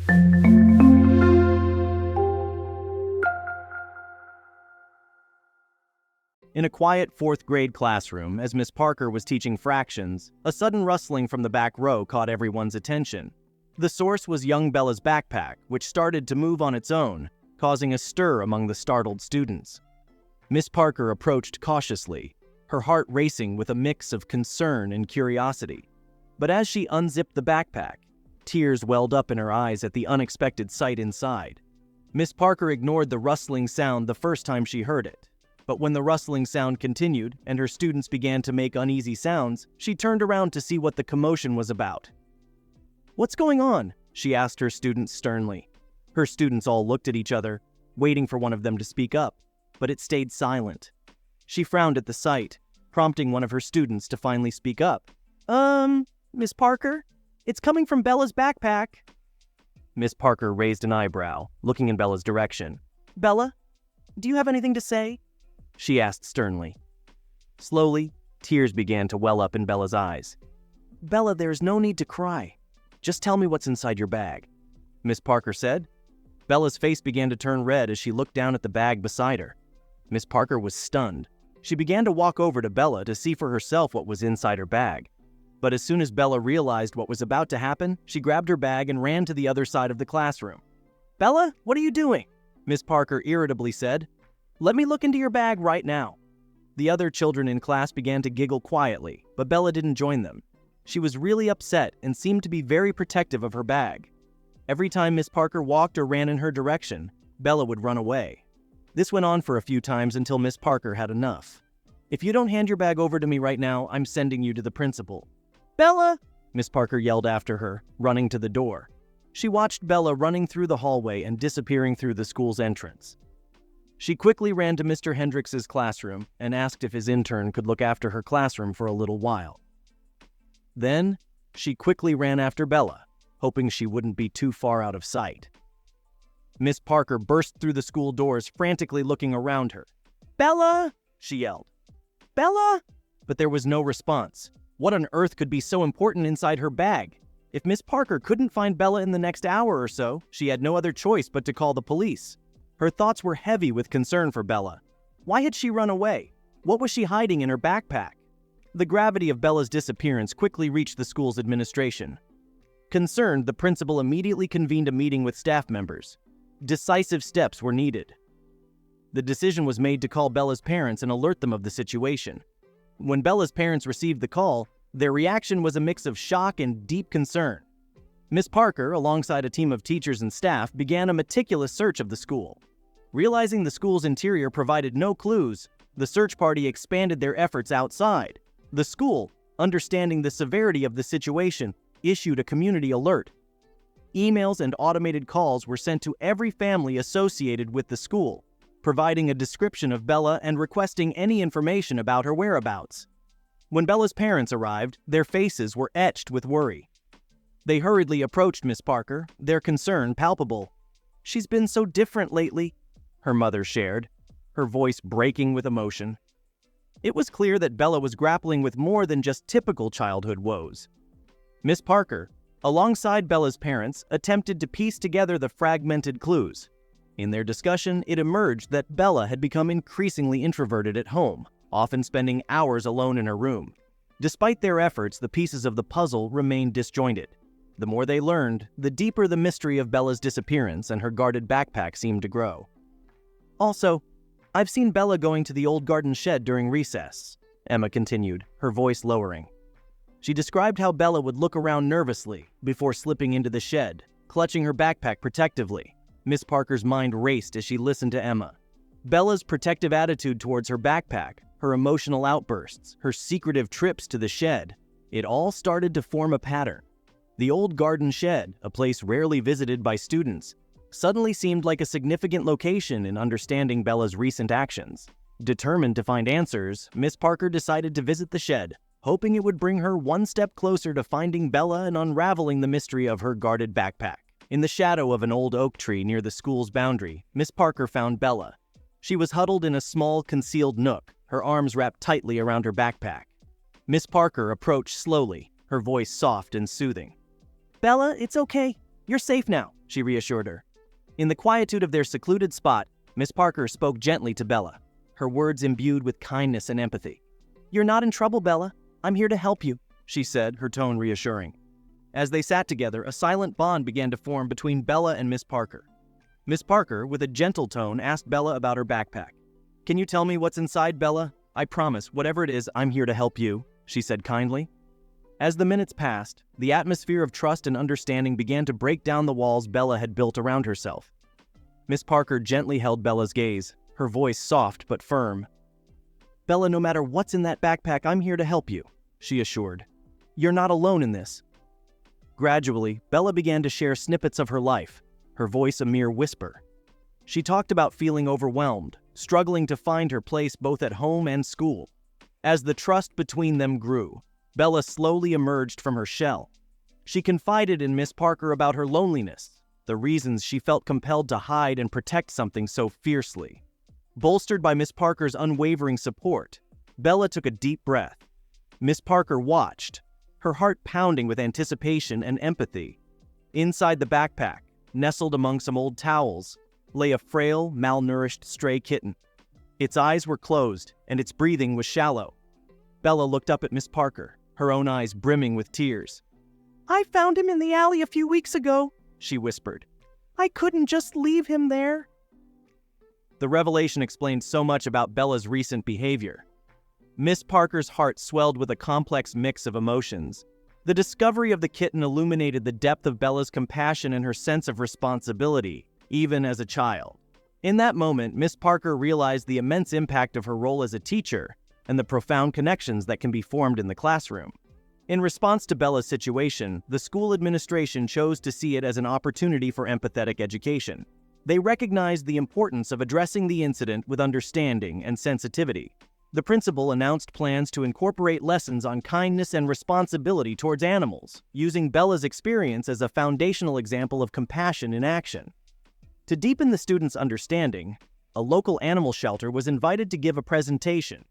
In a quiet fourth-grade classroom, as Miss Parker was teaching fractions, a sudden rustling from the back row caught everyone's attention. The source was young Bella's backpack, which started to move on its own, causing a stir among the startled students. Miss Parker approached cautiously, her heart racing with a mix of concern and curiosity. But as she unzipped the backpack, tears welled up in her eyes at the unexpected sight inside. Miss Parker ignored the rustling sound the first time she heard it. But when the rustling sound continued and her students began to make uneasy sounds, she turned around to see what the commotion was about. "What's going on?" she asked her students sternly. Her students all looked at each other, waiting for one of them to speak up, but it stayed silent. She frowned at the sight, prompting one of her students to finally speak up. Miss Parker? It's coming from Bella's backpack." Miss Parker raised an eyebrow, looking in Bella's direction. "Bella, do you have anything to say?" she asked sternly. Slowly, tears began to well up in Bella's eyes. "Bella, there's no need to cry. Just tell me what's inside your bag," Miss Parker said. Bella's face began to turn red as she looked down at the bag beside her. Miss Parker was stunned. She began to walk over to Bella to see for herself what was inside her bag. But as soon as Bella realized what was about to happen, she grabbed her bag and ran to the other side of the classroom. "Bella, what are you doing?" Miss Parker irritably said. "Let me look into your bag right now." The other children in class began to giggle quietly, but Bella didn't join them. She was really upset and seemed to be very protective of her bag. Every time Miss Parker walked or ran in her direction, Bella would run away. This went on for a few times until Miss Parker had enough. "If you don't hand your bag over to me right now, I'm sending you to the principal." "Bella!" Miss Parker yelled after her, running to the door. She watched Bella running through the hallway and disappearing through the school's entrance. She quickly ran to Mr. Hendricks's classroom and asked if his intern could look after her classroom for a little while. Then, she quickly ran after Bella, hoping she wouldn't be too far out of sight. Miss Parker burst through the school doors, frantically looking around her. "Bella!" she yelled. "Bella!" But there was no response. What on earth could be so important inside her bag? If Miss Parker couldn't find Bella in the next hour or so, she had no other choice but to call the police. Her thoughts were heavy with concern for Bella. Why had she run away? What was she hiding in her backpack? The gravity of Bella's disappearance quickly reached the school's administration. Concerned, the principal immediately convened a meeting with staff members. Decisive steps were needed. The decision was made to call Bella's parents and alert them of the situation. When Bella's parents received the call, their reaction was a mix of shock and deep concern. Miss Parker, alongside a team of teachers and staff, began a meticulous search of the school. Realizing the school's interior provided no clues, the search party expanded their efforts outside. The school, understanding the severity of the situation, issued a community alert. Emails and automated calls were sent to every family associated with the school, providing a description of Bella and requesting any information about her whereabouts. When Bella's parents arrived, their faces were etched with worry. They hurriedly approached Miss Parker, their concern palpable. "She's been so different lately," her mother shared, her voice breaking with emotion. It was clear that Bella was grappling with more than just typical childhood woes. Miss Parker, alongside Bella's parents, attempted to piece together the fragmented clues. In their discussion, it emerged that Bella had become increasingly introverted at home, often spending hours alone in her room. Despite their efforts, the pieces of the puzzle remained disjointed. The more they learned, the deeper the mystery of Bella's disappearance and her guarded backpack seemed to grow. "Also, I've seen Bella going to the old garden shed during recess," Emma continued, her voice lowering. She described how Bella would look around nervously before slipping into the shed, clutching her backpack protectively. Miss Parker's mind raced as she listened to Emma. Bella's protective attitude towards her backpack, her emotional outbursts, her secretive trips to the shed, it all started to form a pattern. The old garden shed, a place rarely visited by students, suddenly seemed like a significant location in understanding Bella's recent actions. Determined to find answers, Miss Parker decided to visit the shed, hoping it would bring her one step closer to finding Bella and unraveling the mystery of her guarded backpack. In the shadow of an old oak tree near the school's boundary, Miss Parker found Bella. She was huddled in a small, concealed nook, her arms wrapped tightly around her backpack. Miss Parker approached slowly, her voice soft and soothing. "Bella, it's okay. "You're safe now," she reassured her. In the quietude of their secluded spot, Miss Parker spoke gently to Bella, her words imbued with kindness and empathy. "You're not in trouble, Bella. I'm here to help you," she said, her tone reassuring. As they sat together, a silent bond began to form between Bella and Miss Parker. Miss Parker, with a gentle tone, asked Bella about her backpack. "Can you tell me what's inside, Bella? I promise, whatever it is, I'm here to help you," she said kindly. As the minutes passed, the atmosphere of trust and understanding began to break down the walls Bella had built around herself. Miss Parker gently held Bella's gaze, her voice soft but firm. "Bella, no matter what's in that backpack, I'm here to help you," she assured. "You're not alone in this." Gradually, Bella began to share snippets of her life, her voice a mere whisper. She talked about feeling overwhelmed, struggling to find her place both at home and school. As the trust between them grew, Bella slowly emerged from her shell. She confided in Miss Parker about her loneliness, the reasons she felt compelled to hide and protect something so fiercely. Bolstered by Miss Parker's unwavering support, Bella took a deep breath. Miss Parker watched, her heart pounding with anticipation and empathy. Inside the backpack, nestled among some old towels, lay a frail, malnourished stray kitten. Its eyes were closed, and its breathing was shallow. Bella looked up at Miss Parker, her own eyes brimming with tears. "I found him in the alley a few weeks ago," she whispered. "I couldn't just leave him there." The revelation explained so much about Bella's recent behavior. Miss Parker's heart swelled with a complex mix of emotions. The discovery of the kitten illuminated the depth of Bella's compassion and her sense of responsibility, even as a child. In that moment, Miss Parker realized the immense impact of her role as a teacher and the profound connections that can be formed in the classroom. In response to Bella's situation, the school administration chose to see it as an opportunity for empathetic education. They recognized the importance of addressing the incident with understanding and sensitivity. The principal announced plans to incorporate lessons on kindness and responsibility towards animals, using Bella's experience as a foundational example of compassion in action. To deepen the students' understanding, a local animal shelter was invited to give a presentation.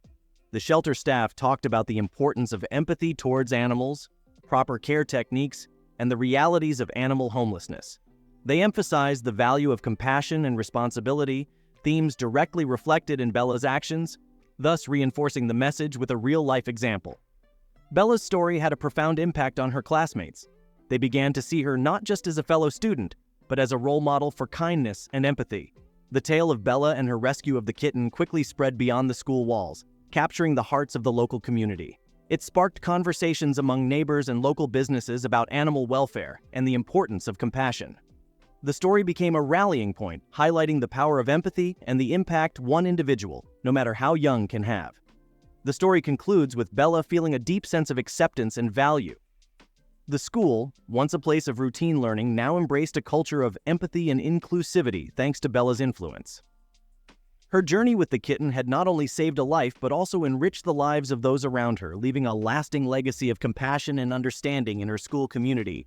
The shelter staff talked about the importance of empathy towards animals, proper care techniques, and the realities of animal homelessness. They emphasized the value of compassion and responsibility, themes directly reflected in Bella's actions, thus reinforcing the message with a real-life example. Bella's story had a profound impact on her classmates. They began to see her not just as a fellow student, but as a role model for kindness and empathy. The tale of Bella and her rescue of the kitten quickly spread beyond the school walls, capturing the hearts of the local community. It sparked conversations among neighbors and local businesses about animal welfare and the importance of compassion. The story became a rallying point, highlighting the power of empathy and the impact one individual, no matter how young, can have. The story concludes with Bella feeling a deep sense of acceptance and value. The school, once a place of routine learning, now embraced a culture of empathy and inclusivity thanks to Bella's influence. Her journey with the kitten had not only saved a life but also enriched the lives of those around her, leaving a lasting legacy of compassion and understanding in her school community